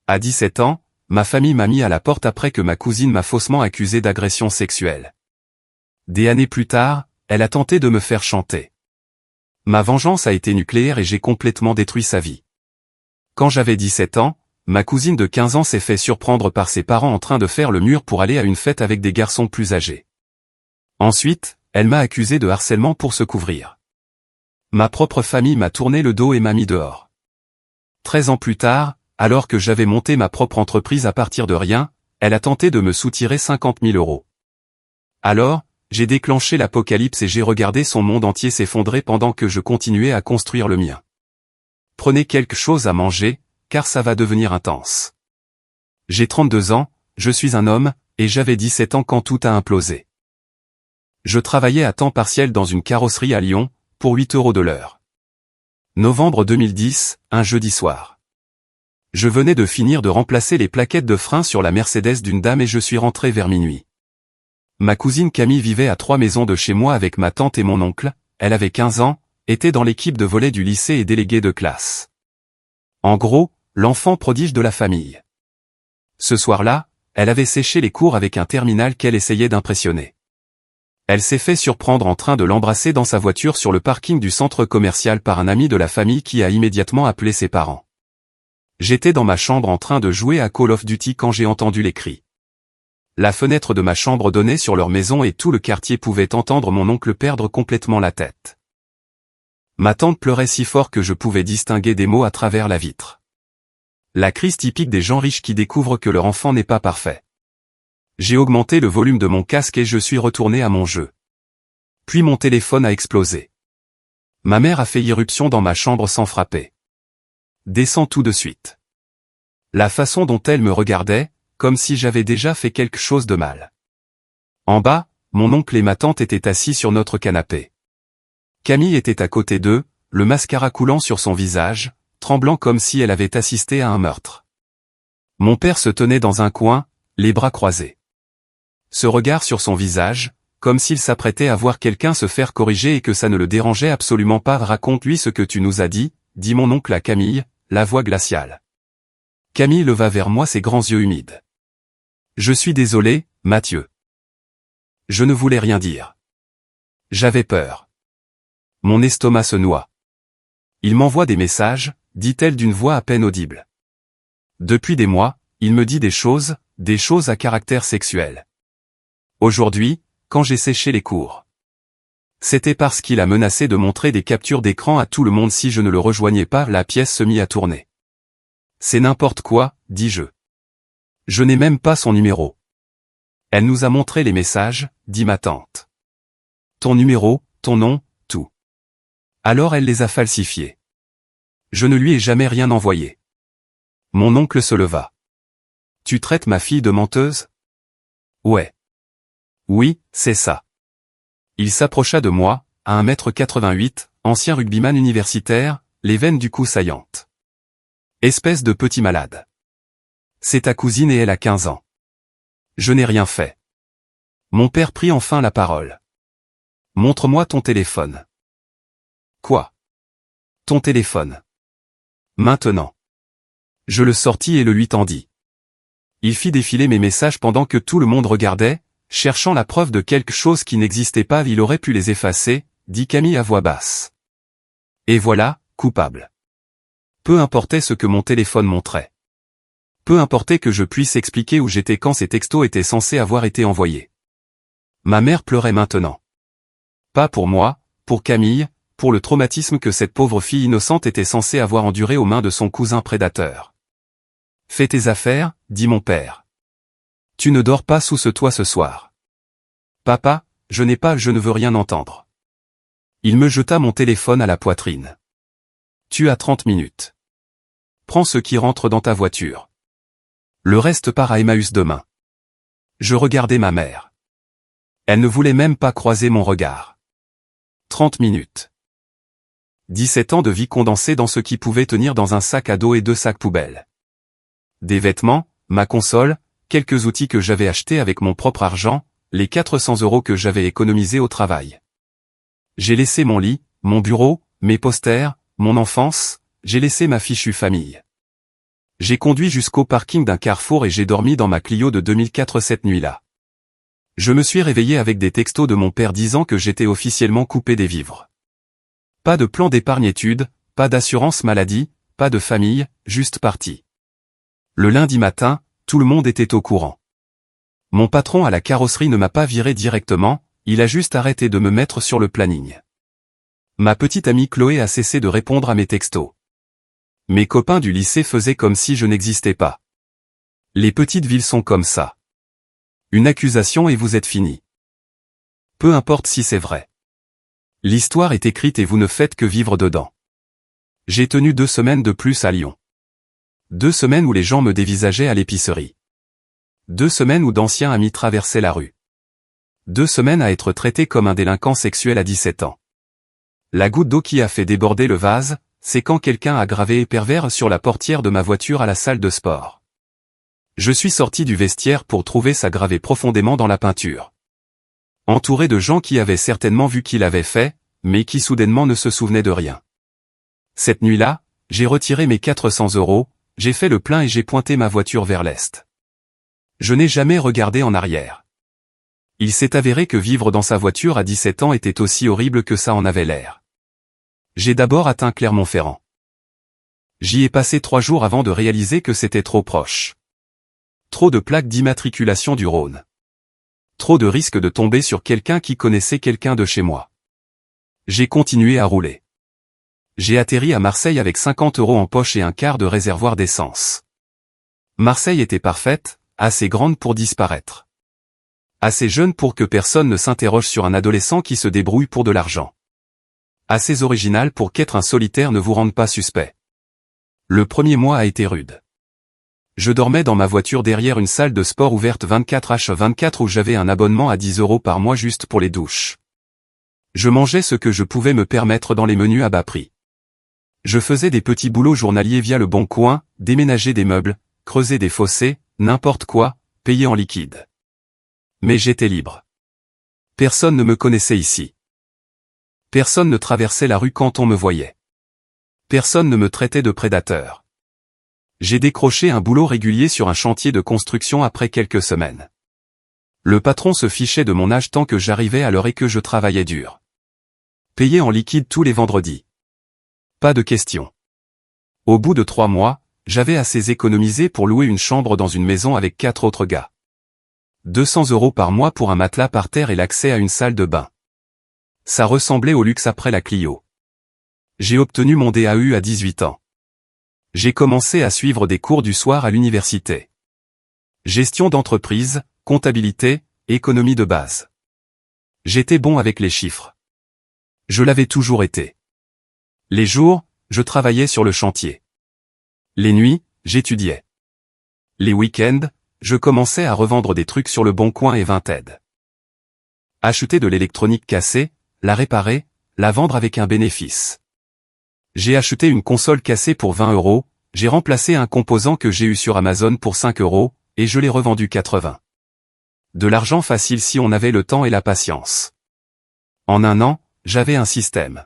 À 17 ans, ma famille m'a mis à la porte après que ma cousine m'a faussement accusé d'agression sexuelle. Des années plus tard, elle a tenté de me faire chanter. Ma vengeance a été nucléaire et j'ai complètement détruit sa vie. Quand j'avais 17 ans, ma cousine de 15 ans s'est fait surprendre par ses parents en train de faire le mur pour aller à une fête avec des garçons plus âgés. Ensuite, elle m'a accusé de harcèlement pour se couvrir. Ma propre famille m'a tourné le dos et m'a mis dehors. 13 ans plus tard, alors que j'avais monté ma propre entreprise à partir de rien, elle a tenté de me soutirer 50 000 €. Alors, j'ai déclenché l'apocalypse et j'ai regardé son monde entier s'effondrer pendant que je continuais à construire le mien. Prenez quelque chose à manger, car ça va devenir intense. J'ai 32 ans, je suis un homme, et j'avais 17 ans quand tout a implosé. Je travaillais à temps partiel dans une carrosserie à Lyon, pour 8 € de l'heure. Novembre 2010, un jeudi soir. Je venais de finir de remplacer les plaquettes de frein sur la Mercedes d'une dame et je suis rentré vers minuit. Ma cousine Camille vivait à 3 maisons de chez moi avec ma tante et mon oncle, elle avait 15 ans, était dans l'équipe de volley du lycée et déléguée de classe. En gros, l'enfant prodige de la famille. Ce soir-là, elle avait séché les cours avec un terminal qu'elle essayait d'impressionner. Elle s'est fait surprendre en train de l'embrasser dans sa voiture sur le parking du centre commercial par un ami de la famille qui a immédiatement appelé ses parents. J'étais dans ma chambre en train de jouer à Call of Duty quand j'ai entendu les cris. La fenêtre de ma chambre donnait sur leur maison et tout le quartier pouvait entendre mon oncle perdre complètement la tête. Ma tante pleurait si fort que je pouvais distinguer des mots à travers la vitre. La crise typique des gens riches qui découvrent que leur enfant n'est pas parfait. J'ai augmenté le volume de mon casque et je suis retourné à mon jeu. Puis mon téléphone a explosé. Ma mère a fait irruption dans ma chambre sans frapper. Descends tout de suite. La façon dont elle me regardait, comme si j'avais déjà fait quelque chose de mal. En bas, mon oncle et ma tante étaient assis sur notre canapé. Camille était à côté d'eux, le mascara coulant sur son visage, tremblant comme si elle avait assisté à un meurtre. Mon père se tenait dans un coin, les bras croisés. Ce regard sur son visage, comme s'il s'apprêtait à voir quelqu'un se faire corriger et que ça ne le dérangeait absolument pas. Raconte-lui ce que tu nous as dit mon oncle à Camille, la voix glaciale. Camille leva vers moi ses grands yeux humides. Je suis désolé, Mathieu. Je ne voulais rien dire. J'avais peur. Mon estomac se noie. Il m'envoie des messages, dit-elle d'une voix à peine audible. Depuis des mois, il me dit des choses à caractère sexuel. Aujourd'hui, quand j'ai séché les cours. C'était parce qu'il a menacé de montrer des captures d'écran à tout le monde si je ne le rejoignais pas. La pièce se mit à tourner. C'est n'importe quoi, dis-je. Je n'ai même pas son numéro. Elle nous a montré les messages, dit ma tante. Ton numéro, ton nom, tout. Alors elle les a falsifiés. Je ne lui ai jamais rien envoyé. Mon oncle se leva. Tu traites ma fille de menteuse? Ouais. Oui, c'est ça. Il s'approcha de moi, à 1,88 m, ancien rugbyman universitaire, les veines du cou saillantes. Espèce de petit malade. C'est ta cousine et elle a 15 ans. Je n'ai rien fait. Mon père prit enfin la parole. Montre-moi ton téléphone. Quoi? Ton téléphone. Maintenant. Je le sortis et le lui tendis. Il fit défiler mes messages pendant que tout le monde regardait, cherchant la preuve de quelque chose qui n'existait pas. Il aurait pu les effacer, dit Camille à voix basse. Et voilà, coupable. Peu importait ce que mon téléphone montrait. Peu importait que je puisse expliquer où j'étais quand ces textos étaient censés avoir été envoyés. Ma mère pleurait maintenant. Pas pour moi, pour Camille, pour le traumatisme que cette pauvre fille innocente était censée avoir enduré aux mains de son cousin prédateur. Fais tes affaires, dit mon père. Tu ne dors pas sous ce toit ce soir. Papa, je ne veux rien entendre. Il me jeta mon téléphone à la poitrine. Tu as 30 minutes. Prends ce qui rentre dans ta voiture. Le reste part à Emmaüs demain. Je regardais ma mère. Elle ne voulait même pas croiser mon regard. 30 minutes. 17 ans de vie condensée dans ce qui pouvait tenir dans un sac à dos et 2 sacs poubelles. Des vêtements, ma console, quelques outils que j'avais achetés avec mon propre argent, les 400 € que j'avais économisés au travail. J'ai laissé mon lit, mon bureau, mes posters, mon enfance, j'ai laissé ma fichue famille. J'ai conduit jusqu'au parking d'un Carrefour et j'ai dormi dans ma Clio de 2004 cette nuit-là. Je me suis réveillé avec des textos de mon père disant que j'étais officiellement coupé des vivres. Pas de plan d'épargne-études, pas d'assurance maladie, pas de famille, juste parti. Le lundi matin, tout le monde était au courant. Mon patron à la carrosserie ne m'a pas viré directement, il a juste arrêté de me mettre sur le planning. Ma petite amie Chloé a cessé de répondre à mes textos. Mes copains du lycée faisaient comme si je n'existais pas. Les petites villes sont comme ça. Une accusation et vous êtes fini. Peu importe si c'est vrai. L'histoire est écrite et vous ne faites que vivre dedans. J'ai tenu 2 semaines de plus à Lyon. 2 semaines où les gens me dévisageaient à l'épicerie. 2 semaines où d'anciens amis traversaient la rue. 2 semaines à être traité comme un délinquant sexuel à 17 ans. La goutte d'eau qui a fait déborder le vase, c'est quand quelqu'un a gravé pervers sur la portière de ma voiture à la salle de sport. Je suis sorti du vestiaire pour trouver ça gravé profondément dans la peinture. Entouré de gens qui avaient certainement vu qu'il avait fait, mais qui soudainement ne se souvenaient de rien. Cette nuit-là, j'ai retiré mes 400 €, j'ai fait le plein et j'ai pointé ma voiture vers l'est. Je n'ai jamais regardé en arrière. Il s'est avéré que vivre dans sa voiture à 17 ans était aussi horrible que ça en avait l'air. J'ai d'abord atteint Clermont-Ferrand. J'y ai passé 3 jours avant de réaliser que c'était trop proche. Trop de plaques d'immatriculation du Rhône. Trop de risques de tomber sur quelqu'un qui connaissait quelqu'un de chez moi. J'ai continué à rouler. J'ai atterri à Marseille avec 50 € en poche et un quart de réservoir d'essence. Marseille était parfaite, assez grande pour disparaître. Assez jeune pour que personne ne s'interroge sur un adolescent qui se débrouille pour de l'argent. Assez original pour qu'être un solitaire ne vous rende pas suspect. Le premier mois a été rude. Je dormais dans ma voiture derrière une salle de sport ouverte 24h24 où j'avais un abonnement à 10 € par mois juste pour les douches. Je mangeais ce que je pouvais me permettre dans les menus à bas prix. Je faisais des petits boulots journaliers via le Bon Coin, déménager des meubles, creuser des fossés, n'importe quoi, payer en liquide. Mais j'étais libre. Personne ne me connaissait ici. Personne ne traversait la rue quand on me voyait. Personne ne me traitait de prédateur. J'ai décroché un boulot régulier sur un chantier de construction après quelques semaines. Le patron se fichait de mon âge tant que j'arrivais à l'heure et que je travaillais dur. Payé en liquide tous les vendredis. Pas de question. Au bout de 3 mois, j'avais assez économisé pour louer une chambre dans une maison avec 4 autres gars. 200 € par mois pour un matelas par terre et l'accès à une salle de bain. Ça ressemblait au luxe après la Clio. J'ai obtenu mon DAU à 18 ans. J'ai commencé à suivre des cours du soir à l'université. Gestion d'entreprise, comptabilité, économie de base. J'étais bon avec les chiffres. Je l'avais toujours été. Les jours, je travaillais sur le chantier. Les nuits, j'étudiais. Les week-ends, je commençais à revendre des trucs sur le Bon Coin et Vinted. Acheter de l'électronique cassée, la réparer, la vendre avec un bénéfice. J'ai acheté une console cassée pour 20 €, j'ai remplacé un composant que j'ai eu sur Amazon pour 5 €, et je l'ai revendu 80. De l'argent facile si on avait le temps et la patience. En un an, j'avais un système.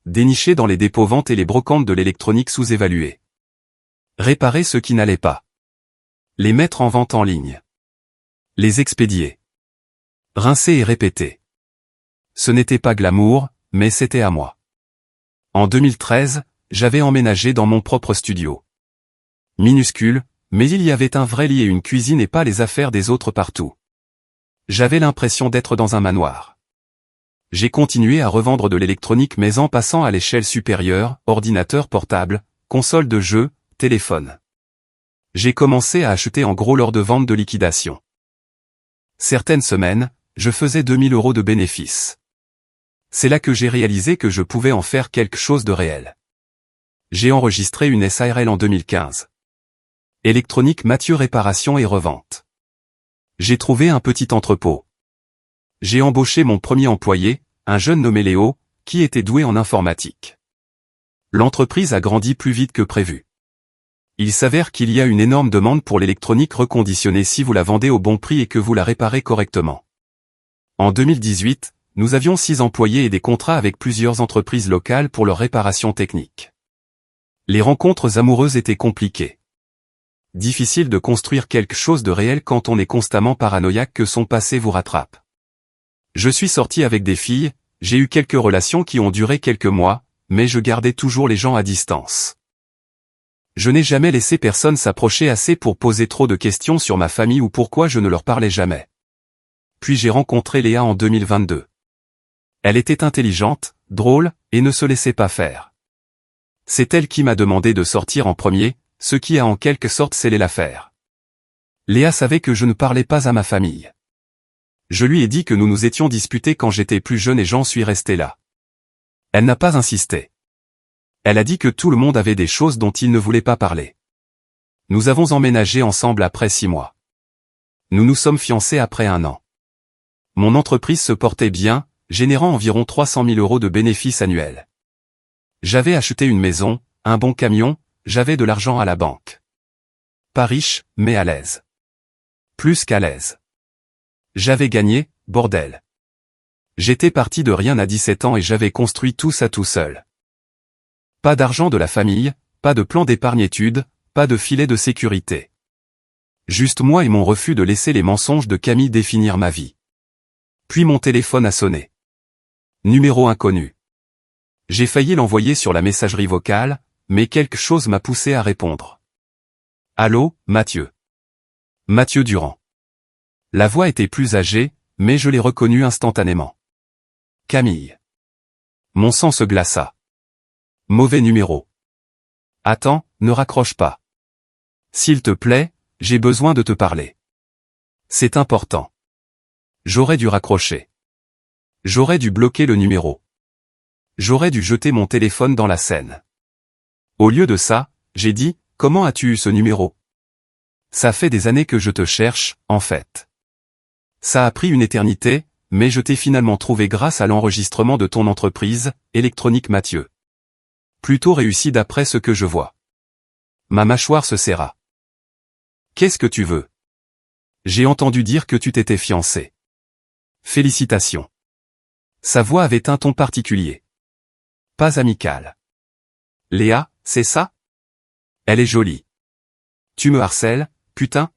Dénicher dans les dépôts ventes et les brocantes de l'électronique sous-évaluée. Réparer ce qui n'allait pas. Les mettre en vente en ligne. Les expédier. Rincer et répéter. Ce n'était pas glamour, mais c'était à moi. En 2013, j'avais emménagé dans mon propre studio. Minuscule, mais il y avait un vrai lit et une cuisine et pas les affaires des autres partout. J'avais l'impression d'être dans un manoir. J'ai continué à revendre de l'électronique mais en passant à l'échelle supérieure, ordinateur portable, console de jeux, téléphone. J'ai commencé à acheter en gros lors de ventes de liquidation. Certaines semaines, je faisais 2000 € de bénéfices. C'est là que j'ai réalisé que je pouvais en faire quelque chose de réel. J'ai enregistré une SARL en 2015. Électronique Mathieu Réparation et Revente. J'ai trouvé un petit entrepôt. J'ai embauché mon premier employé, un jeune nommé Léo, qui était doué en informatique. L'entreprise a grandi plus vite que prévu. Il s'avère qu'il y a une énorme demande pour l'électronique reconditionnée si vous la vendez au bon prix et que vous la réparez correctement. En 2018, nous avions 6 employés et des contrats avec plusieurs entreprises locales pour leur réparation technique. Les rencontres amoureuses étaient compliquées. difficile de construire quelque chose de réel quand on est constamment paranoïaque que son passé vous rattrape. Je suis sorti avec des filles, j'ai eu quelques relations qui ont duré quelques mois, mais je gardais toujours les gens à distance. Je n'ai jamais laissé personne s'approcher assez pour poser trop de questions sur ma famille ou pourquoi je ne leur parlais jamais. Puis j'ai rencontré Léa en 2022. Elle était intelligente, drôle, et ne se laissait pas faire. C'est elle qui m'a demandé de sortir en premier, ce qui a en quelque sorte scellé l'affaire. Léa savait que je ne parlais pas à ma famille. Je lui ai dit que nous nous étions disputés quand j'étais plus jeune et j'en suis resté là. Elle n'a pas insisté. Elle a dit que tout le monde avait des choses dont il ne voulait pas parler. Nous avons emménagé ensemble après 6 mois. Nous nous sommes fiancés après 1 an. Mon entreprise se portait bien, générant environ 300 000 € de bénéfices annuels. J'avais acheté une maison, un bon camion, j'avais de l'argent à la banque. Pas riche, mais à l'aise. Plus qu'à l'aise. J'avais gagné, bordel. J'étais parti de rien à 17 ans et j'avais construit tout ça tout seul. Pas d'argent de la famille, pas de plan d'épargne-études, pas de filet de sécurité. Juste moi et mon refus de laisser les mensonges de Camille définir ma vie. Puis mon téléphone a sonné. Numéro inconnu. J'ai failli l'envoyer sur la messagerie vocale, mais quelque chose m'a poussé à répondre. Allô, Mathieu. Mathieu Durand. La voix était plus âgée, mais je l'ai reconnue instantanément. Camille. Mon sang se glaça. Mauvais numéro. Attends, ne raccroche pas. S'il te plaît, j'ai besoin de te parler. C'est important. J'aurais dû raccrocher. J'aurais dû bloquer le numéro. J'aurais dû jeter mon téléphone dans la Seine. Au lieu de ça, j'ai dit, comment as-tu eu ce numéro? Ça fait des années que je te cherche, en fait. Ça a pris une éternité, mais je t'ai finalement trouvé grâce à l'enregistrement de ton entreprise, Électronique Mathieu. Plutôt réussi d'après ce que je vois. Ma mâchoire se serra. Qu'est-ce que tu veux? J'ai entendu dire que tu t'étais fiancé. Félicitations. Sa voix avait un ton particulier. Pas amical. Léa, c'est ça? Elle est jolie. Tu me harcèles, putain?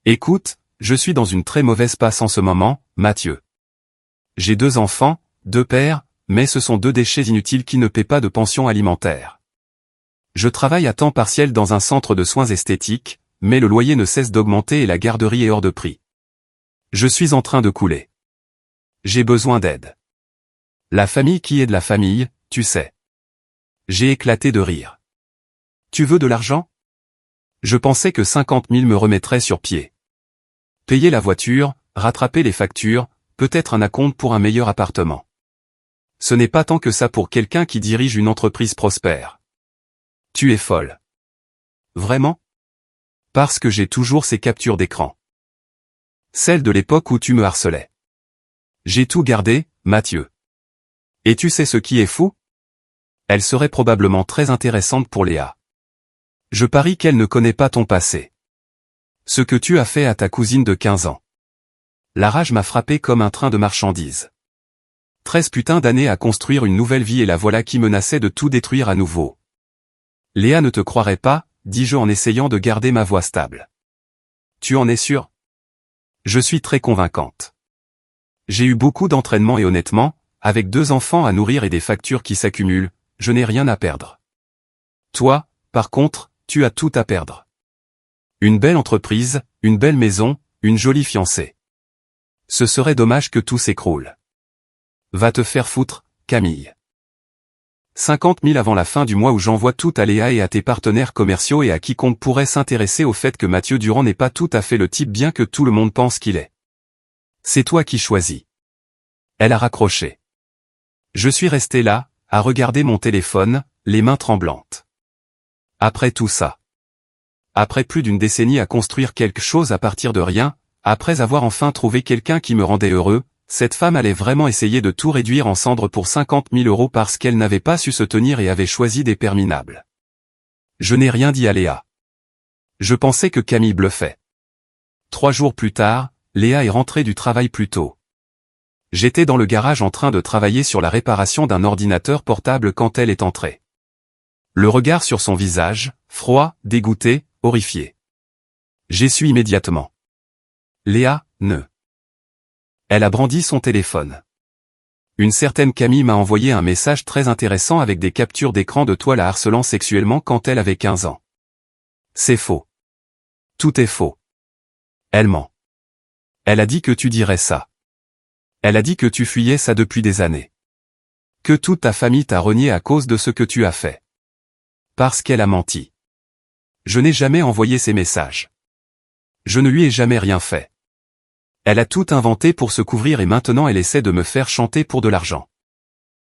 Écoute, je suis dans une très mauvaise passe en ce moment, Mathieu. J'ai 2 enfants, 2 pères, mais ce sont 2 déchets inutiles qui ne paient pas de pension alimentaire. Je travaille à temps partiel dans un centre de soins esthétiques, mais le loyer ne cesse d'augmenter et la garderie est hors de prix. Je suis en train de couler. J'ai besoin d'aide. La famille qui est de la famille, tu sais. J'ai éclaté de rire. Tu veux de l'argent? Je pensais que 50 000 me remettrait sur pied. Payer la voiture, rattraper les factures, peut-être un acompte pour un meilleur appartement. Ce n'est pas tant que ça pour quelqu'un qui dirige une entreprise prospère. Tu es folle. Vraiment? Parce que j'ai toujours ces captures d'écran. Celles de l'époque où tu me harcelais. J'ai tout gardé, Mathieu. Et tu sais ce qui est fou? Elle serait probablement très intéressante pour Léa. Je parie qu'elle ne connaît pas ton passé. Ce que tu as fait à ta cousine de 15 ans. La rage m'a frappé comme un train de marchandises. 13 putains d'années à construire une nouvelle vie et la voilà qui menaçait de tout détruire à nouveau. Léa ne te croirait pas, dis-je en essayant de garder ma voix stable. Tu en es sûr? Je suis très convaincante. J'ai eu beaucoup d'entraînement et honnêtement, avec 2 enfants à nourrir et des factures qui s'accumulent, je n'ai rien à perdre. Toi, par contre, tu as tout à perdre. Une belle entreprise, une belle maison, une jolie fiancée. Ce serait dommage que tout s'écroule. Va te faire foutre, Camille. 50 000 avant la fin du mois où j'envoie tout à Léa et à tes partenaires commerciaux et à quiconque pourrait s'intéresser au fait que Mathieu Durand n'est pas tout à fait le type bien que tout le monde pense qu'il est. C'est toi qui choisis. Elle a raccroché. Je suis resté là, à regarder mon téléphone, les mains tremblantes. Après tout ça. Après plus d'une décennie à construire quelque chose à partir de rien, après avoir enfin trouvé quelqu'un qui me rendait heureux, cette femme allait vraiment essayer de tout réduire en cendres pour 50 000 € parce qu'elle n'avait pas su se tenir et avait choisi des pères minables. Je n'ai rien dit à Léa. Je pensais que Camille bluffait. 3 jours plus tard, Léa est rentrée du travail plus tôt. J'étais dans le garage en train de travailler sur la réparation d'un ordinateur portable quand elle est entrée. Le regard sur son visage, froid, dégoûté, horrifié. J'ai su immédiatement. Léa, ne. Elle a brandi son téléphone. Une certaine Camille m'a envoyé un message très intéressant avec des captures d'écran de toi la harcelant sexuellement quand elle avait 15 ans. C'est faux. Tout est faux. Elle ment. Elle a dit que tu dirais ça. Elle a dit que tu fuyais ça depuis des années. Que toute ta famille t'a renié à cause de ce que tu as fait. Parce qu'elle a menti. Je n'ai jamais envoyé ces messages. Je ne lui ai jamais rien fait. Elle a tout inventé pour se couvrir et maintenant elle essaie de me faire chanter pour de l'argent.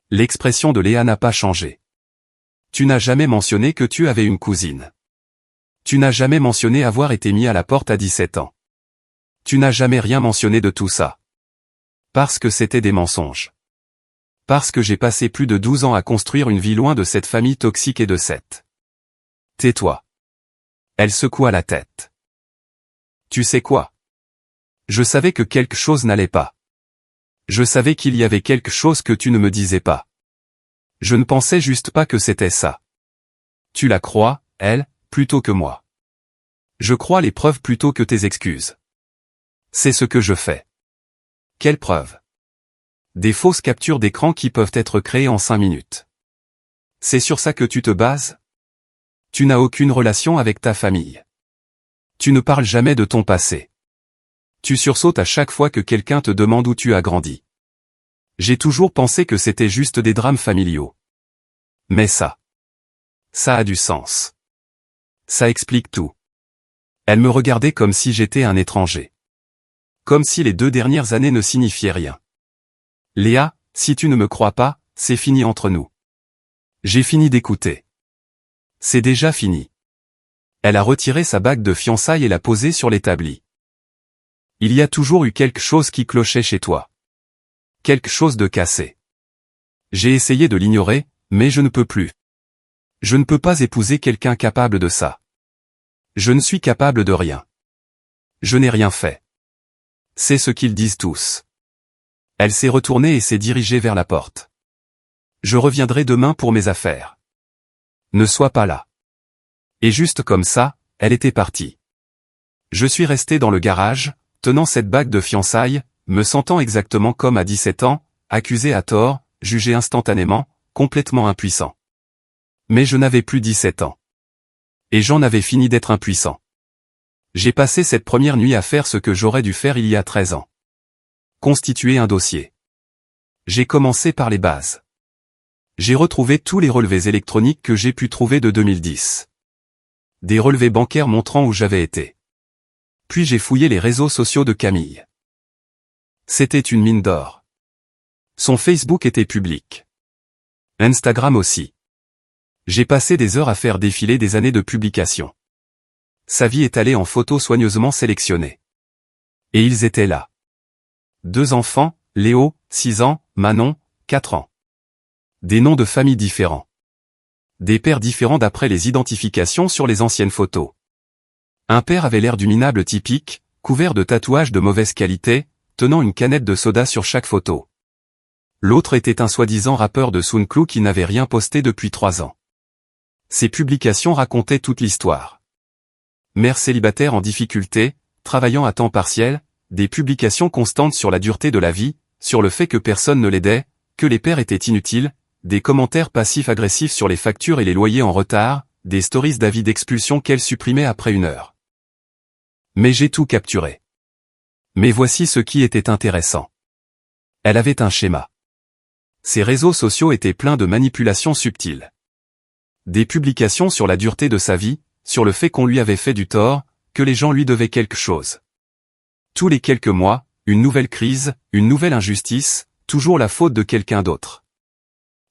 L'expression de Léa n'a pas changé. Tu n'as jamais mentionné que tu avais une cousine. Tu n'as jamais mentionné avoir été mis à la porte à 17 ans. Tu n'as jamais rien mentionné de tout ça. Parce que c'était des mensonges. Parce que j'ai passé plus de 12 ans à construire une vie loin de cette famille toxique et de cette. Tais-toi. Elle secoua la tête. Tu sais quoi? Je savais que quelque chose n'allait pas. Je savais qu'il y avait quelque chose que tu ne me disais pas. Je ne pensais juste pas que c'était ça. Tu la crois, elle, plutôt que moi. Je crois les preuves plutôt que tes excuses. C'est ce que je fais. Quelles preuves? Des fausses captures d'écran qui peuvent être créées en 5 minutes. C'est sur ça que tu te bases? Tu n'as aucune relation avec ta famille. Tu ne parles jamais de ton passé. Tu sursautes à chaque fois que quelqu'un te demande où tu as grandi. J'ai toujours pensé que c'était juste des drames familiaux. Mais ça a du sens. Ça explique tout. Elle me regardait comme si j'étais un étranger. Comme si les 2 dernières années ne signifiaient rien. Léa, si tu ne me crois pas, c'est fini entre nous. J'ai fini d'écouter. C'est déjà fini. Elle a retiré sa bague de fiançailles et l'a posée sur l'établi. Il y a toujours eu quelque chose qui clochait chez toi. Quelque chose de cassé. J'ai essayé de l'ignorer, mais je ne peux plus. Je ne peux pas épouser quelqu'un capable de ça. Je ne suis capable de rien. Je n'ai rien fait. C'est ce qu'ils disent tous. Elle s'est retournée et s'est dirigée vers la porte. Je reviendrai demain pour mes affaires. Ne sois pas là. Et juste comme ça, elle était partie. Je suis resté dans le garage, tenant cette bague de fiançailles, me sentant exactement comme à 17 ans, accusé à tort, jugé instantanément, complètement impuissant. Mais je n'avais plus 17 ans. Et j'en avais fini d'être impuissant. J'ai passé cette première nuit à faire ce que j'aurais dû faire il y a 13 ans. Constituer un dossier. J'ai commencé par les bases. J'ai retrouvé tous les relevés électroniques que j'ai pu trouver de 2010. Des relevés bancaires montrant où j'avais été. Puis j'ai fouillé les réseaux sociaux de Camille. C'était une mine d'or. Son Facebook était public. Instagram aussi. J'ai passé des heures à faire défiler des années de publication. Sa vie étalée en photos soigneusement sélectionnées. Et ils étaient là. 2 enfants, Léo, 6 ans, Manon, 4 ans. Des noms de familles différents. Des pères différents d'après les identifications sur les anciennes photos. Un père avait l'air du minable typique, couvert de tatouages de mauvaise qualité, tenant une canette de soda sur chaque photo. L'autre était un soi-disant rappeur de SoundCloud qui n'avait rien posté depuis 3 ans. Ces publications racontaient toute l'histoire. Mère célibataire en difficulté, travaillant à temps partiel, des publications constantes sur la dureté de la vie, sur le fait que personne ne l'aidait, que les pères étaient inutiles, des commentaires passifs-agressifs sur les factures et les loyers en retard, des stories d'avis d'expulsion qu'elle supprimait après 1 heure. Mais j'ai tout capturé. Mais voici ce qui était intéressant. Elle avait un schéma. Ses réseaux sociaux étaient pleins de manipulations subtiles. Des publications sur la dureté de sa vie, sur le fait qu'on lui avait fait du tort, que les gens lui devaient quelque chose. Tous les quelques mois, une nouvelle crise, une nouvelle injustice, toujours la faute de quelqu'un d'autre.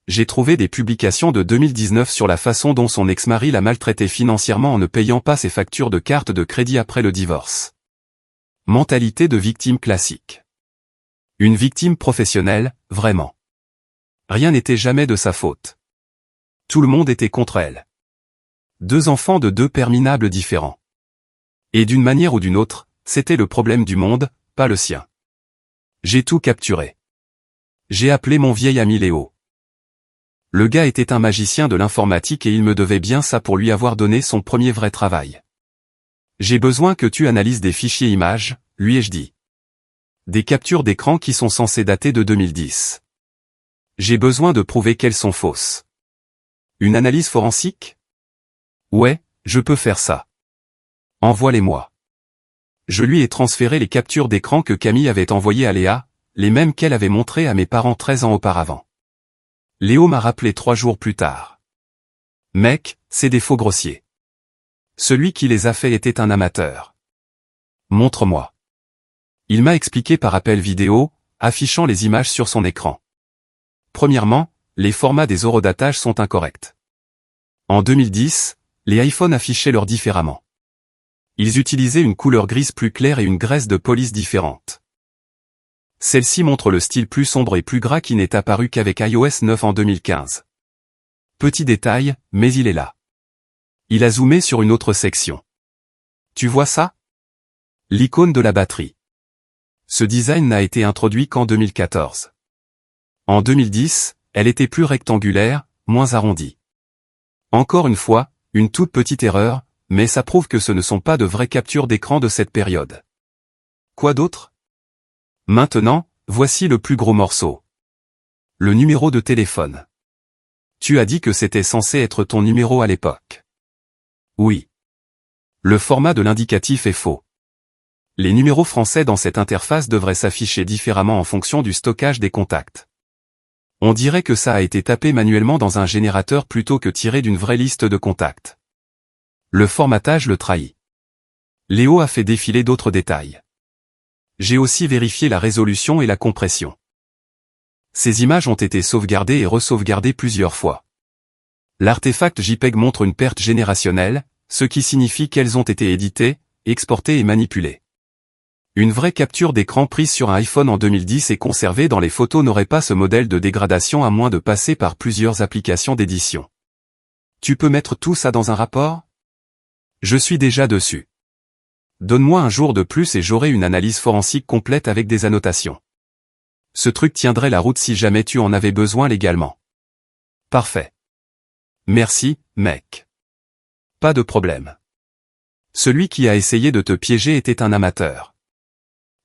J'ai trouvé des publications de 2019 sur la façon dont son ex-mari la maltraitait financièrement en ne payant pas ses factures de carte de crédit après le divorce. Mentalité de victime classique. Une victime professionnelle, vraiment. Rien n'était jamais de sa faute. Tout le monde était contre elle. 2 enfants de 2 pères minables différents. Et d'une manière ou d'une autre, c'était le problème du monde, pas le sien. J'ai tout capturé. J'ai appelé mon vieil ami Léo. Le gars était un magicien de l'informatique et il me devait bien ça pour lui avoir donné son premier vrai travail. J'ai besoin que tu analyses des fichiers images, lui ai-je dit. Des captures d'écran qui sont censées dater de 2010. J'ai besoin de prouver qu'elles sont fausses. Une analyse forensique? Ouais, je peux faire ça. Envoie-les-moi. Je lui ai transféré les captures d'écran que Camille avait envoyées à Léa, les mêmes qu'elle avait montrées à mes parents 13 ans auparavant. Léo m'a rappelé 3 jours plus tard. Mec, c'est des faux grossiers. Celui qui les a faits était un amateur. Montre-moi. Il m'a expliqué par appel vidéo, affichant les images sur son écran. Premièrement, les formats des horodatages sont incorrects. En 2010, les iPhones affichaient l'heure différemment. Ils utilisaient une couleur grise plus claire et une graisse de police différente. Celle-ci montre le style plus sombre et plus gras qui n'est apparu qu'avec iOS 9 en 2015. Petit détail, mais il est là. Il a zoomé sur une autre section. Tu vois ça? L'icône de la batterie. Ce design n'a été introduit qu'en 2014. En 2010, elle était plus rectangulaire, moins arrondie. Encore une fois, une toute petite erreur, mais ça prouve que ce ne sont pas de vraies captures d'écran de cette période. Quoi d'autre? Maintenant, voici le plus gros morceau. Le numéro de téléphone. Tu as dit que c'était censé être ton numéro à l'époque. Oui. Le format de l'indicatif est faux. Les numéros français dans cette interface devraient s'afficher différemment en fonction du stockage des contacts. On dirait que ça a été tapé manuellement dans un générateur plutôt que tiré d'une vraie liste de contacts. Le formatage le trahit. Léo a fait défiler d'autres détails. J'ai aussi vérifié la résolution et la compression. Ces images ont été sauvegardées et re-sauvegardées plusieurs fois. L'artefact JPEG montre une perte générationnelle, ce qui signifie qu'elles ont été éditées, exportées et manipulées. Une vraie capture d'écran prise sur un iPhone en 2010 et conservée dans les photos n'aurait pas ce modèle de dégradation à moins de passer par plusieurs applications d'édition. Tu peux mettre tout ça dans un rapport? Je suis déjà dessus. Donne-moi un jour de plus et j'aurai une analyse forensique complète avec des annotations. Ce truc tiendrait la route si jamais tu en avais besoin légalement. Parfait. Merci, mec. Pas de problème. Celui qui a essayé de te piéger était un amateur.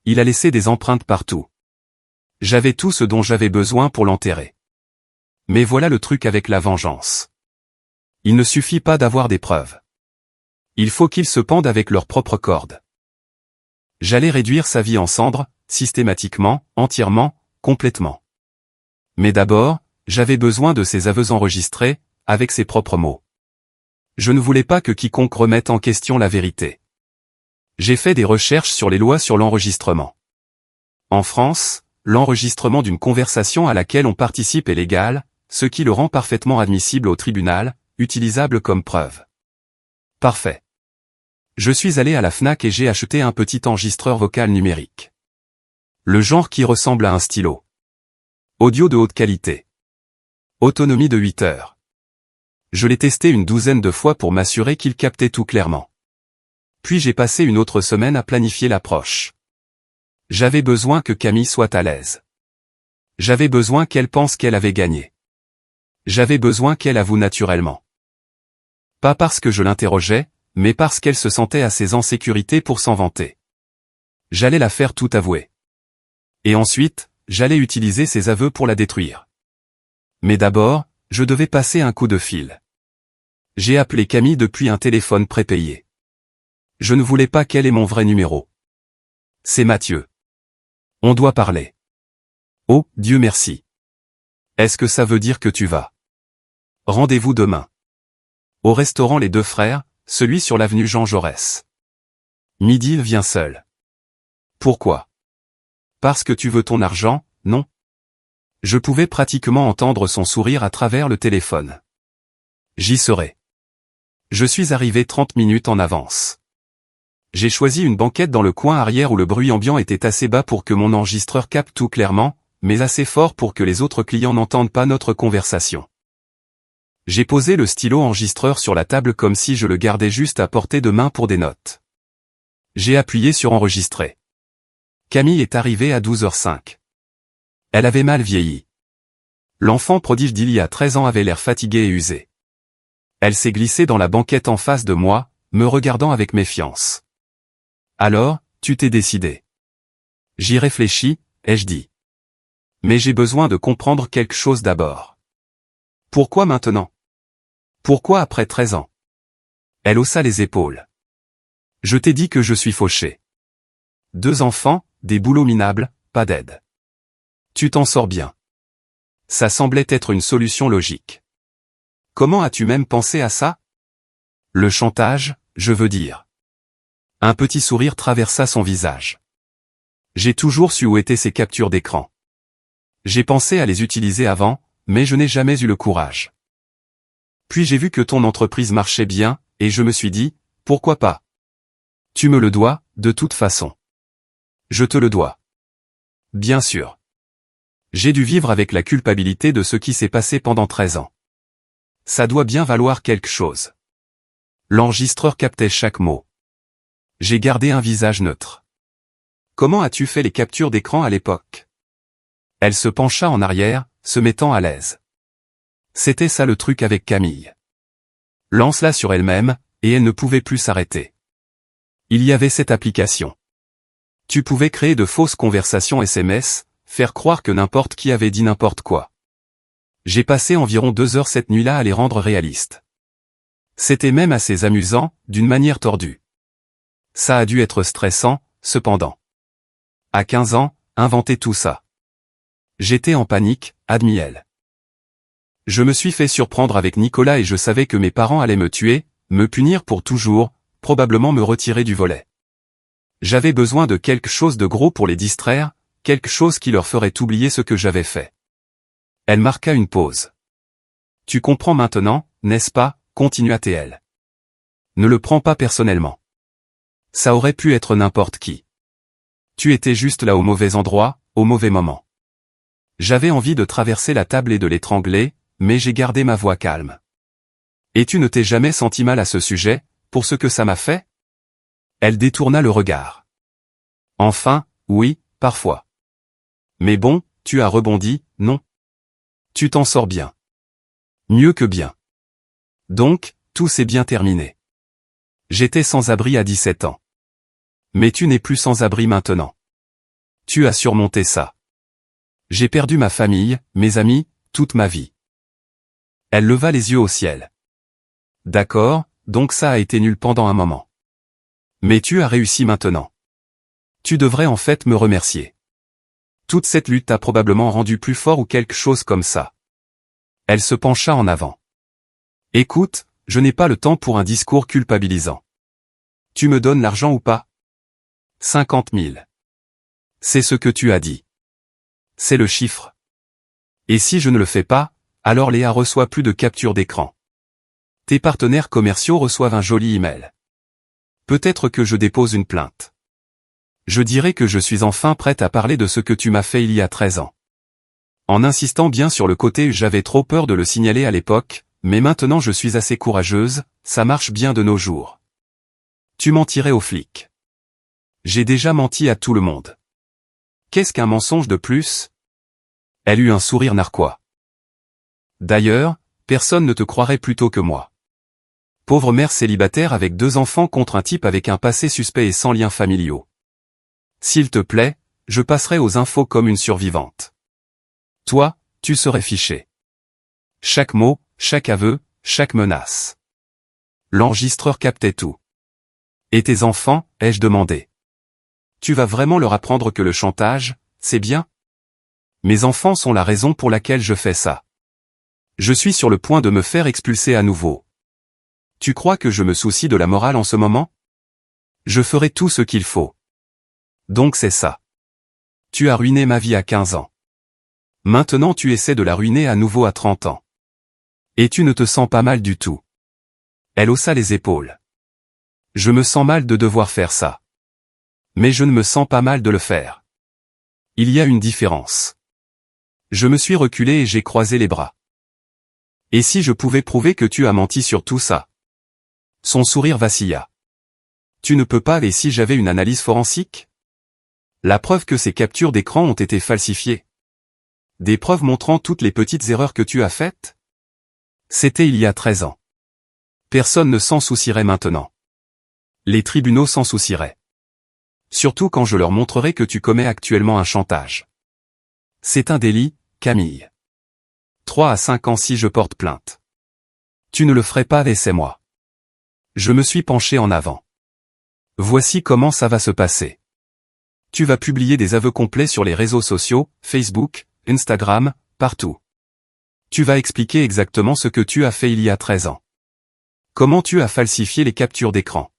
Il a laissé des empreintes partout. J'avais tout ce dont j'avais besoin pour l'enterrer. Mais voilà le truc avec la vengeance. Il ne suffit pas d'avoir des preuves. Il faut qu'ils se pendent avec leurs propres cordes. J'allais réduire sa vie en cendres, systématiquement, entièrement, complètement. Mais d'abord, j'avais besoin de ses aveux enregistrés, avec ses propres mots. Je ne voulais pas que quiconque remette en question la vérité. J'ai fait des recherches sur les lois sur l'enregistrement. En France, l'enregistrement d'une conversation à laquelle on participe est légal, ce qui le rend parfaitement admissible au tribunal, utilisable comme preuve. Parfait. Je suis allé à la Fnac et j'ai acheté un petit enregistreur vocal numérique. Le genre qui ressemble à un stylo. Audio de haute qualité. Autonomie de 8 heures. Je l'ai testé une douzaine de fois pour m'assurer qu'il captait tout clairement. Puis j'ai passé une autre semaine à planifier l'approche. J'avais besoin que Camille soit à l'aise. J'avais besoin qu'elle pense qu'elle avait gagné. J'avais besoin qu'elle avoue naturellement. Pas parce que je l'interrogeais, mais parce qu'elle se sentait assez en sécurité pour s'en vanter. J'allais la faire tout avouer. Et ensuite, j'allais utiliser ses aveux pour la détruire. Mais d'abord, je devais passer un coup de fil. J'ai appelé Camille depuis un téléphone prépayé. Je ne voulais pas qu'elle ait mon vrai numéro. C'est Mathieu. On doit parler. Oh, Dieu merci. Est-ce que ça veut dire que tu vas? Rendez-vous demain. Au restaurant Les Deux Frères, celui sur l'avenue Jean Jaurès. Midi il vient seul. Pourquoi? Parce que tu veux ton argent, non? Je pouvais pratiquement entendre son sourire à travers le téléphone. J'y serai. Je suis arrivé 30 minutes en avance. J'ai choisi une banquette dans le coin arrière où le bruit ambiant était assez bas pour que mon enregistreur capte tout clairement, mais assez fort pour que les autres clients n'entendent pas notre conversation. J'ai posé le stylo enregistreur sur la table comme si je le gardais juste à portée de main pour des notes. J'ai appuyé sur enregistrer. Camille est arrivée à 12h05. Elle avait mal vieilli. L'enfant prodige d'il y a 13 ans avait l'air fatigué et usé. Elle s'est glissée dans la banquette en face de moi, me regardant avec méfiance. Alors, tu t'es décidé. J'y réfléchis, ai-je dit. Mais j'ai besoin de comprendre quelque chose d'abord. Pourquoi maintenant? Pourquoi après 13 ans? Elle haussa les épaules. Je t'ai dit que je suis fauché. 2 enfants, des boulots minables, pas d'aide. Tu t'en sors bien. Ça semblait être une solution logique. Comment as-tu même pensé à ça? Le chantage, je veux dire. Un petit sourire traversa son visage. J'ai toujours su où étaient ces captures d'écran. J'ai pensé à les utiliser avant, mais je n'ai jamais eu le courage. Puis j'ai vu que ton entreprise marchait bien, et je me suis dit, pourquoi pas? Tu me le dois, de toute façon. Je te le dois. Bien sûr. J'ai dû vivre avec la culpabilité de ce qui s'est passé pendant 13 ans. Ça doit bien valoir quelque chose. L'enregistreur captait chaque mot. J'ai gardé un visage neutre. Comment as-tu fait les captures d'écran à l'époque? Elle se pencha en arrière, se mettant à l'aise. C'était ça le truc avec Camille. Lance-la sur elle-même, et elle ne pouvait plus s'arrêter. Il y avait cette application. Tu pouvais créer de fausses conversations SMS, faire croire que n'importe qui avait dit n'importe quoi. J'ai passé environ 2 heures cette nuit-là à les rendre réalistes. C'était même assez amusant, d'une manière tordue. Ça a dû être stressant, cependant. À 15 ans, inventer tout ça. J'étais en panique, admit-elle. Je me suis fait surprendre avec Nicolas et je savais que mes parents allaient me tuer, me punir pour toujours, probablement me retirer du volet. J'avais besoin de quelque chose de gros pour les distraire, quelque chose qui leur ferait oublier ce que j'avais fait. Elle marqua une pause. Tu comprends maintenant, n'est-ce pas, continua-t-elle. Ne le prends pas personnellement. Ça aurait pu être n'importe qui. Tu étais juste là au mauvais endroit, au mauvais moment. J'avais envie de traverser la table et de l'étrangler, mais j'ai gardé ma voix calme. Et tu ne t'es jamais senti mal à ce sujet, pour ce que ça m'a fait? Elle détourna le regard. Enfin, oui, parfois. Mais bon, tu as rebondi, non? Tu t'en sors bien. Mieux que bien. Donc, tout s'est bien terminé. J'étais sans abri à 17 ans. Mais tu n'es plus sans abri maintenant. Tu as surmonté ça. J'ai perdu ma famille, mes amis, toute ma vie. Elle leva les yeux au ciel. D'accord, donc ça a été nul pendant un moment. Mais tu as réussi maintenant. Tu devrais en fait me remercier. Toute cette lutte t'a probablement rendu plus fort ou quelque chose comme ça. Elle se pencha en avant. Écoute, je n'ai pas le temps pour un discours culpabilisant. Tu me donnes l'argent ou pas? 50 000. C'est ce que tu as dit. C'est le chiffre. Et si je ne le fais pas, alors Léa reçoit plus de capture d'écran. Tes partenaires commerciaux reçoivent un joli email. Peut-être que je dépose une plainte. Je dirais que je suis enfin prête à parler de ce que tu m'as fait il y a 13 ans. En insistant bien sur le côté j'avais trop peur de le signaler à l'époque, mais maintenant je suis assez courageuse, ça marche bien de nos jours. Tu mentirais aux flics. J'ai déjà menti à tout le monde. Qu'est-ce qu'un mensonge de plus? Elle eut un sourire narquois. D'ailleurs, personne ne te croirait plutôt que moi. Pauvre mère célibataire avec 2 enfants contre un type avec un passé suspect et sans liens familiaux. S'il te plaît, je passerai aux infos comme une survivante. Toi, tu serais fiché. Chaque mot, chaque aveu, chaque menace. L'enregistreur captait tout. Et tes enfants, ai-je demandé. Tu vas vraiment leur apprendre que le chantage, c'est bien? Mes enfants sont la raison pour laquelle je fais ça. Je suis sur le point de me faire expulser à nouveau. Tu crois que je me soucie de la morale en ce moment? Je ferai tout ce qu'il faut. Donc c'est ça. Tu as ruiné ma vie à 15 ans. Maintenant tu essaies de la ruiner à nouveau à 30 ans. Et tu ne te sens pas mal du tout. Elle haussa les épaules. Je me sens mal de devoir faire ça. Mais je ne me sens pas mal de le faire. Il y a une différence. Je me suis reculé et j'ai croisé les bras. Et si je pouvais prouver que tu as menti sur tout ça? Son sourire vacilla. Tu ne peux pas, et si j'avais une analyse forensique? La preuve que ces captures d'écran ont été falsifiées. Des preuves montrant toutes les petites erreurs que tu as faites? C'était il y a 13 ans. Personne ne s'en soucierait maintenant. Les tribunaux s'en soucieraient. Surtout quand je leur montrerai que tu commets actuellement un chantage. C'est un délit, Camille. 3 à 5 ans si je porte plainte. Tu ne le ferais pas, laissez-moi. Je me suis penché en avant. Voici comment ça va se passer. Tu vas publier des aveux complets sur les réseaux sociaux, Facebook, Instagram, partout. Tu vas expliquer exactement ce que tu as fait il y a 13 ans. Comment tu as falsifié les captures d'écran.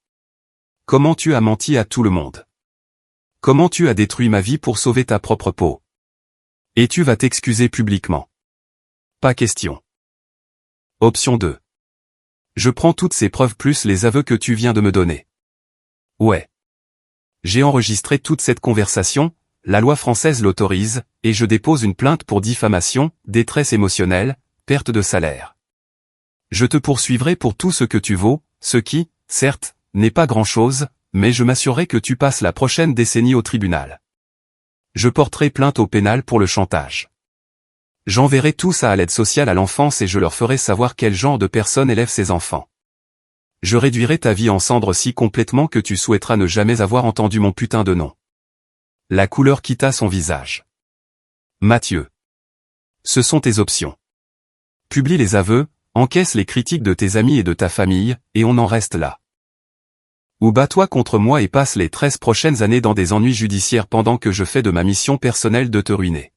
Comment tu as menti à tout le monde. Comment tu as détruit ma vie pour sauver ta propre peau. Et tu vas t'excuser publiquement. Pas question. Option 2. Je prends toutes ces preuves plus les aveux que tu viens de me donner. Ouais. J'ai enregistré toute cette conversation, la loi française l'autorise, et je dépose une plainte pour diffamation, détresse émotionnelle, perte de salaire. Je te poursuivrai pour tout ce que tu vaux, ce qui, certes, n'est pas grand-chose, mais je m'assurerai que tu passes la prochaine décennie au tribunal. Je porterai plainte au pénal pour le chantage. J'enverrai tout ça à l'aide sociale à l'enfance et je leur ferai savoir quel genre de personne élève ses enfants. Je réduirai ta vie en cendres si complètement que tu souhaiteras ne jamais avoir entendu mon putain de nom. La couleur quitta son visage. Mathieu. Ce sont tes options. Publie les aveux, encaisse les critiques de tes amis et de ta famille, et on en reste là. Ou bats-toi contre moi et passe les 13 prochaines années dans des ennuis judiciaires pendant que je fais de ma mission personnelle de te ruiner.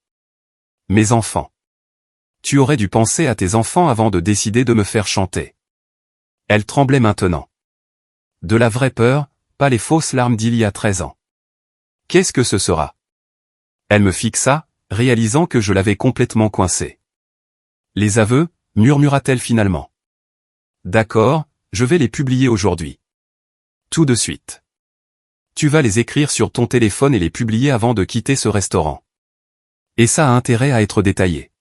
Mes enfants. Tu aurais dû penser à tes enfants avant de décider de me faire chanter. Elle tremblait maintenant. De la vraie peur, pas les fausses larmes d'il y a 13 ans. Qu'est-ce que ce sera? Elle me fixa, réalisant que je l'avais complètement coincé. Les aveux, murmura-t-elle finalement. D'accord, je vais les publier aujourd'hui. Tout de suite. Tu vas les écrire sur ton téléphone et les publier avant de quitter ce restaurant. Et ça a intérêt à être détaillé.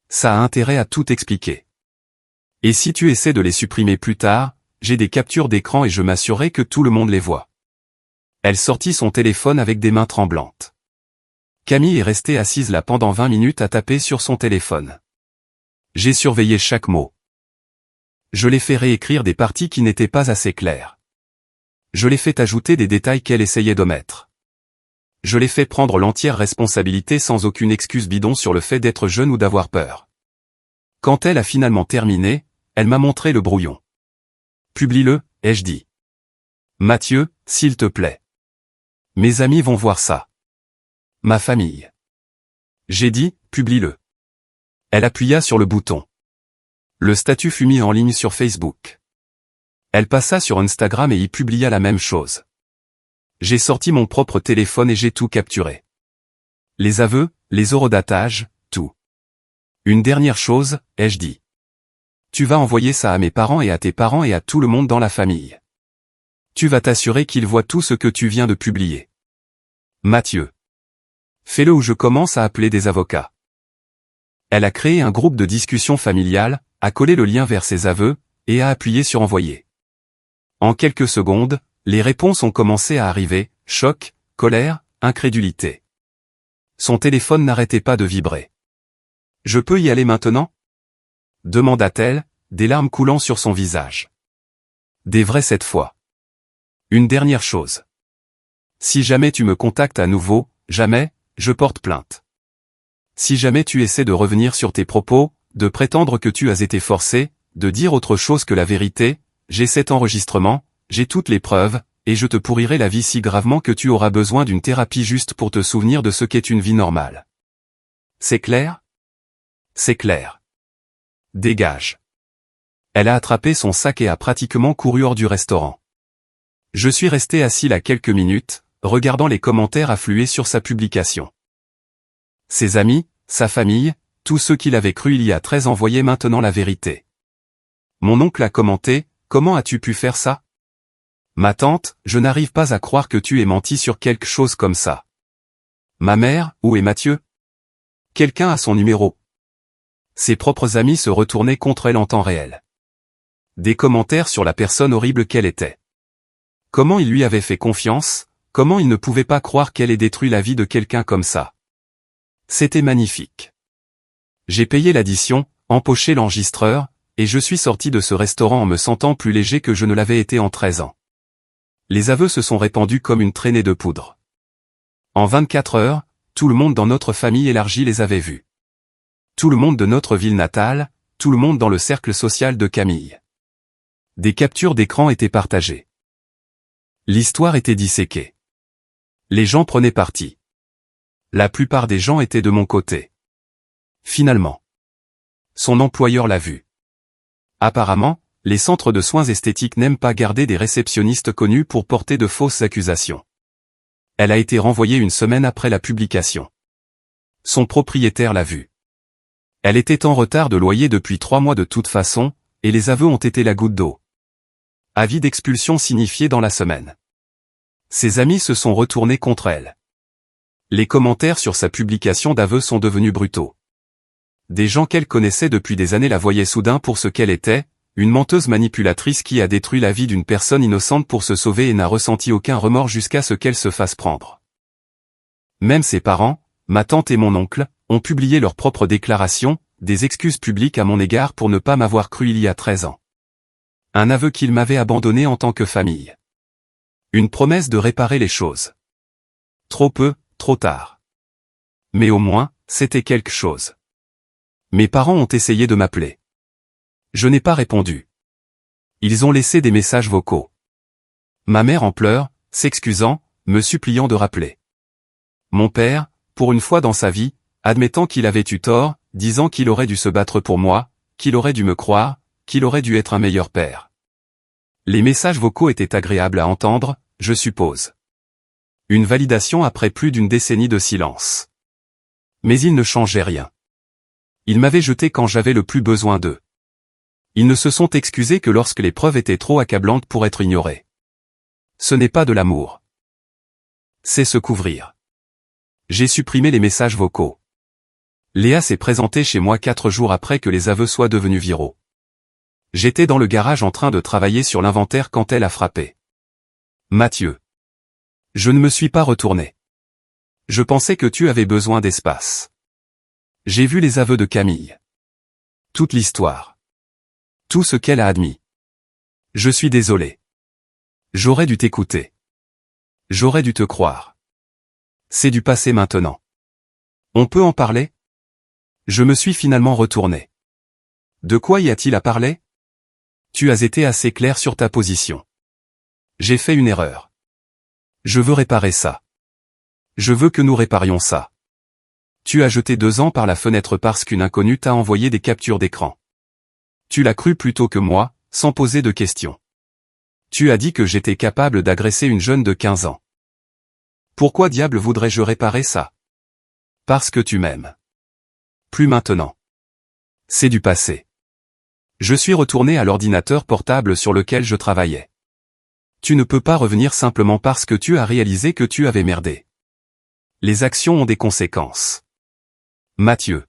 Ça a intérêt à tout expliquer. Et si tu essaies de les supprimer plus tard, j'ai des captures d'écran et je m'assurerai que tout le monde les voit. Elle sortit son téléphone avec des mains tremblantes. Camille est restée assise là pendant 20 minutes à taper sur son téléphone. J'ai surveillé chaque mot. Je l'ai fait réécrire des parties qui n'étaient pas assez claires. Je l'ai fait ajouter des détails qu'elle essayait d'omettre. Je l'ai fait prendre l'entière responsabilité sans aucune excuse bidon sur le fait d'être jeune ou d'avoir peur. Quand elle a finalement terminé, elle m'a montré le brouillon. Publie-le, ai-je dit. Mathieu, s'il te plaît. Mes amis vont voir ça. Ma famille. J'ai dit, publie-le. Elle appuya sur le bouton. Le statut fut mis en ligne sur Facebook. Elle passa sur Instagram et y publia la même chose. J'ai sorti mon propre téléphone et j'ai tout capturé. Les aveux, les horodatages, tout. Une dernière chose, ai-je dit. Tu vas envoyer ça à mes parents et à tes parents et à tout le monde dans la famille. Tu vas t'assurer qu'ils voient tout ce que tu viens de publier. Mathieu. Fais-le ou je commence à appeler des avocats. Elle a créé un groupe de discussion familiale, a collé le lien vers ses aveux, et a appuyé sur envoyer. En quelques secondes, les réponses ont commencé à arriver, choc, colère, incrédulité. Son téléphone n'arrêtait pas de vibrer. Je peux y aller maintenant? Demanda-t-elle, des larmes coulant sur son visage. Des vrais cette fois. Une dernière chose. Si jamais tu me contactes à nouveau, jamais, je porte plainte. Si jamais tu essaies de revenir sur tes propos, de prétendre que tu as été forcé, de dire autre chose que la vérité, j'ai cet enregistrement, j'ai toutes les preuves, et je te pourrirai la vie si gravement que tu auras besoin d'une thérapie juste pour te souvenir de ce qu'est une vie normale. C'est clair? C'est clair. Dégage. Elle a attrapé son sac et a pratiquement couru hors du restaurant. Je suis resté assis là quelques minutes, regardant les commentaires affluer sur sa publication. Ses amis, sa famille, tous ceux qui l'avaient cru il y a 13 ans voyaient maintenant la vérité. Mon oncle a commenté, « Comment as-tu pu faire ça? Ma tante, je n'arrive pas à croire que tu aies menti sur quelque chose comme ça. Ma mère, où est Mathieu? Quelqu'un a son numéro. » Ses propres amis se retournaient contre elle en temps réel. Des commentaires sur la personne horrible qu'elle était. Comment il lui avait fait confiance, comment il ne pouvait pas croire qu'elle ait détruit la vie de quelqu'un comme ça. C'était magnifique. J'ai payé l'addition, empoché l'enregistreur, et je suis sorti de ce restaurant en me sentant plus léger que je ne l'avais été en 13 ans. Les aveux se sont répandus comme une traînée de poudre. En 24 heures, tout le monde dans notre famille élargie les avait vus. Tout le monde de notre ville natale, tout le monde dans le cercle social de Camille. Des captures d'écran étaient partagées. L'histoire était disséquée. Les gens prenaient parti. La plupart des gens étaient de mon côté. Finalement, son employeur l'a vu. Apparemment, les centres de soins esthétiques n'aiment pas garder des réceptionnistes connus pour porter de fausses accusations. Elle a été renvoyée une semaine après la publication. Son propriétaire l'a vue. Elle était en retard de loyer depuis 3 mois de toute façon, et les aveux ont été la goutte d'eau. Avis d'expulsion signifié dans la semaine. Ses amis se sont retournés contre elle. Les commentaires sur sa publication d'aveux sont devenus brutaux. Des gens qu'elle connaissait depuis des années la voyaient soudain pour ce qu'elle était, une menteuse manipulatrice qui a détruit la vie d'une personne innocente pour se sauver et n'a ressenti aucun remords jusqu'à ce qu'elle se fasse prendre. Même ses parents, ma tante et mon oncle, ont publié leurs propres déclarations, des excuses publiques à mon égard pour ne pas m'avoir cru il y a 13 ans. Un aveu qu'ils m'avaient abandonné en tant que famille. Une promesse de réparer les choses. Trop peu, trop tard. Mais au moins, c'était quelque chose. Mes parents ont essayé de m'appeler. Je n'ai pas répondu. Ils ont laissé des messages vocaux. Ma mère en pleurs, s'excusant, me suppliant de rappeler. Mon père, pour une fois dans sa vie, admettant qu'il avait eu tort, disant qu'il aurait dû se battre pour moi, qu'il aurait dû me croire, qu'il aurait dû être un meilleur père. Les messages vocaux étaient agréables à entendre, je suppose. Une validation après plus d'une décennie de silence. Mais ils ne changeaient rien. Ils m'avaient jeté quand j'avais le plus besoin d'eux. Ils ne se sont excusés que lorsque les preuves étaient trop accablantes pour être ignorées. Ce n'est pas de l'amour. C'est se couvrir. J'ai supprimé les messages vocaux. Léa s'est présentée chez moi 4 jours après que les aveux soient devenus viraux. J'étais dans le garage en train de travailler sur l'inventaire quand elle a frappé. Mathieu. Je ne me suis pas retourné. Je pensais que tu avais besoin d'espace. J'ai vu les aveux de Camille. Toute l'histoire. Tout ce qu'elle a admis. Je suis désolé. J'aurais dû t'écouter. J'aurais dû te croire. C'est du passé maintenant. On peut en parler? Je me suis finalement retourné. De quoi y a-t-il à parler? Tu as été assez clair sur ta position. J'ai fait une erreur. Je veux réparer ça. Je veux que nous réparions ça. Tu as jeté 2 ans par la fenêtre parce qu'une inconnue t'a envoyé des captures d'écran. Tu l'as cru plutôt que moi, sans poser de questions. Tu as dit que j'étais capable d'agresser une jeune de 15 ans. Pourquoi diable voudrais-je réparer ça? Parce que tu m'aimes. Plus maintenant. C'est du passé. Je suis retourné à l'ordinateur portable sur lequel je travaillais. Tu ne peux pas revenir simplement parce que tu as réalisé que tu avais merdé. Les actions ont des conséquences. Mathieu.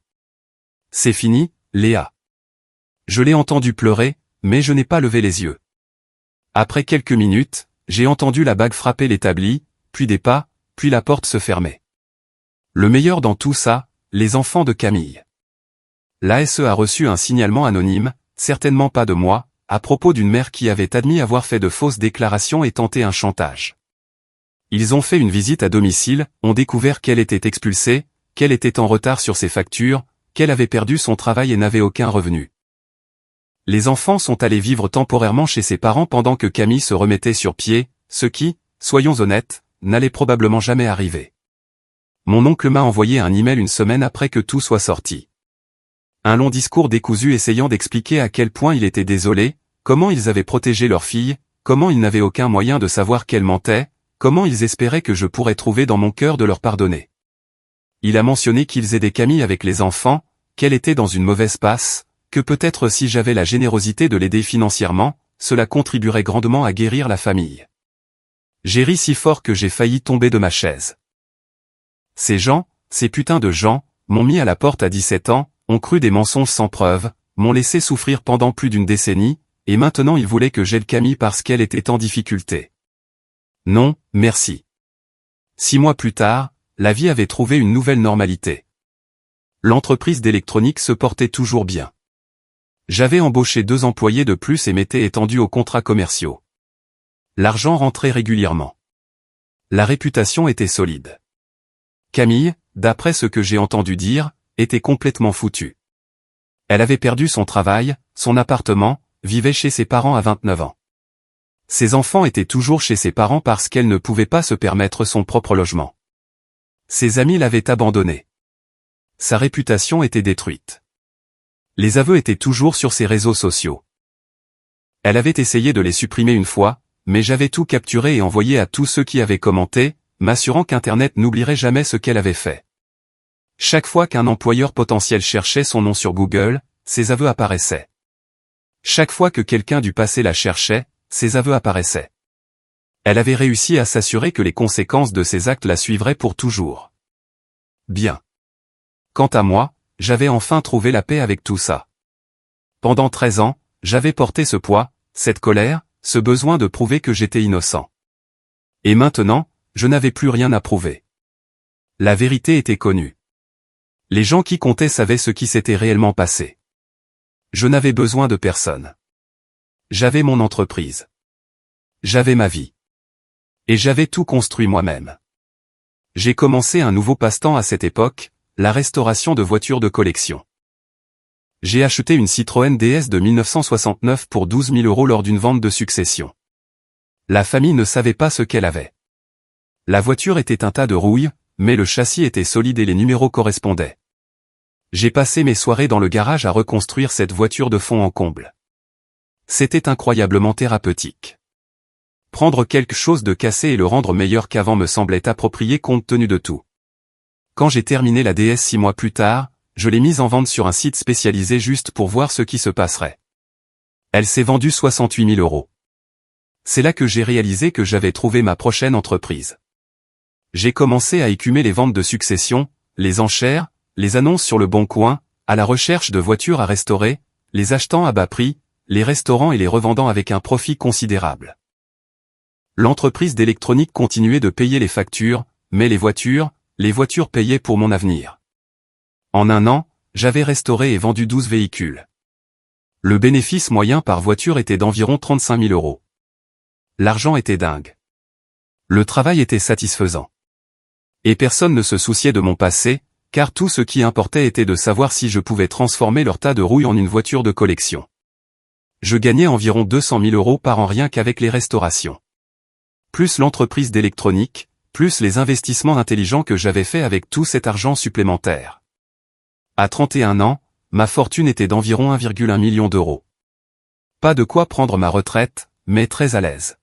C'est fini, Léa. Je l'ai entendu pleurer, mais je n'ai pas levé les yeux. Après quelques minutes, j'ai entendu la bague frapper l'établi, puis des pas, puis la porte se fermer. Le meilleur dans tout ça, les enfants de Camille. L'ASE a reçu un signalement anonyme, certainement pas de moi, à propos d'une mère qui avait admis avoir fait de fausses déclarations et tenté un chantage. Ils ont fait une visite à domicile, ont découvert qu'elle était expulsée, qu'elle était en retard sur ses factures, qu'elle avait perdu son travail et n'avait aucun revenu. Les enfants sont allés vivre temporairement chez ses parents pendant que Camille se remettait sur pied, ce qui, soyons honnêtes, n'allait probablement jamais arriver. Mon oncle m'a envoyé un email une semaine après que tout soit sorti. Un long discours décousu essayant d'expliquer à quel point il était désolé, comment ils avaient protégé leur fille, comment ils n'avaient aucun moyen de savoir qu'elle mentait, comment ils espéraient que je pourrais trouver dans mon cœur de leur pardonner. Il a mentionné qu'ils aidaient Camille avec les enfants, qu'elle était dans une mauvaise passe, que peut-être si j'avais la générosité de l'aider financièrement, cela contribuerait grandement à guérir la famille. J'ai ri si fort que j'ai failli tomber de ma chaise. Ces gens, ces putains de gens, m'ont mis à la porte à 17 ans, ont cru des mensonges sans preuve, m'ont laissé souffrir pendant plus d'une décennie, et maintenant ils voulaient que j'aide Camille parce qu'elle était en difficulté. Non, merci. 6 mois plus tard, la vie avait trouvé une nouvelle normalité. L'entreprise d'électronique se portait toujours bien. J'avais embauché 2 employés de plus et m'étais étendu aux contrats commerciaux. L'argent rentrait régulièrement. La réputation était solide. Camille, d'après ce que j'ai entendu dire, était complètement foutue. Elle avait perdu son travail, son appartement, vivait chez ses parents à 29 ans. Ses enfants étaient toujours chez ses parents parce qu'elle ne pouvait pas se permettre son propre logement. Ses amis l'avaient abandonnée. Sa réputation était détruite. Les aveux étaient toujours sur ses réseaux sociaux. Elle avait essayé de les supprimer une fois, mais j'avais tout capturé et envoyé à tous ceux qui avaient commenté, m'assurant qu'Internet n'oublierait jamais ce qu'elle avait fait. Chaque fois qu'un employeur potentiel cherchait son nom sur Google, ses aveux apparaissaient. Chaque fois que quelqu'un du passé la cherchait, ses aveux apparaissaient. Elle avait réussi à s'assurer que les conséquences de ses actes la suivraient pour toujours. Bien. Quant à moi, j'avais enfin trouvé la paix avec tout ça. Pendant 13 ans, j'avais porté ce poids, cette colère, ce besoin de prouver que j'étais innocent. Et maintenant, je n'avais plus rien à prouver. La vérité était connue. Les gens qui comptaient savaient ce qui s'était réellement passé. Je n'avais besoin de personne. J'avais mon entreprise. J'avais ma vie. Et j'avais tout construit moi-même. J'ai commencé un nouveau passe-temps à cette époque, la restauration de voitures de collection. J'ai acheté une Citroën DS de 1969 pour 12 000 € lors d'une vente de succession. La famille ne savait pas ce qu'elle avait. La voiture était un tas de rouille, mais le châssis était solide et les numéros correspondaient. J'ai passé mes soirées dans le garage à reconstruire cette voiture de fond en comble. C'était incroyablement thérapeutique. Prendre quelque chose de cassé et le rendre meilleur qu'avant me semblait approprié compte tenu de tout. Quand j'ai terminé la DS 6 mois plus tard, je l'ai mise en vente sur un site spécialisé juste pour voir ce qui se passerait. Elle s'est vendue 68 000 €. C'est là que j'ai réalisé que j'avais trouvé ma prochaine entreprise. J'ai commencé à écumer les ventes de succession, les enchères, les annonces sur le Bon Coin, à la recherche de voitures à restaurer, les achetant à bas prix, les restaurant et les revendant avec un profit considérable. L'entreprise d'électronique continuait de payer les factures, mais les voitures payaient pour mon avenir. En un an, j'avais restauré et vendu 12 véhicules. Le bénéfice moyen par voiture était d'environ 35 000 €. L'argent était dingue. Le travail était satisfaisant. Et personne ne se souciait de mon passé, car tout ce qui importait était de savoir si je pouvais transformer leur tas de rouille en une voiture de collection. Je gagnais environ 200 000 € par an rien qu'avec les restaurations. Plus l'entreprise d'électronique, plus les investissements intelligents que j'avais faits avec tout cet argent supplémentaire. À 31 ans, ma fortune était d'environ 1,1 million d'euros. Pas de quoi prendre ma retraite, mais très à l'aise.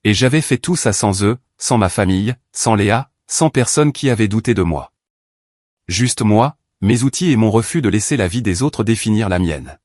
Et j'avais fait tout ça sans eux, sans ma famille, sans Léa, sans personne qui avait douté de moi. Juste moi, mes outils et mon refus de laisser la vie des autres définir la mienne.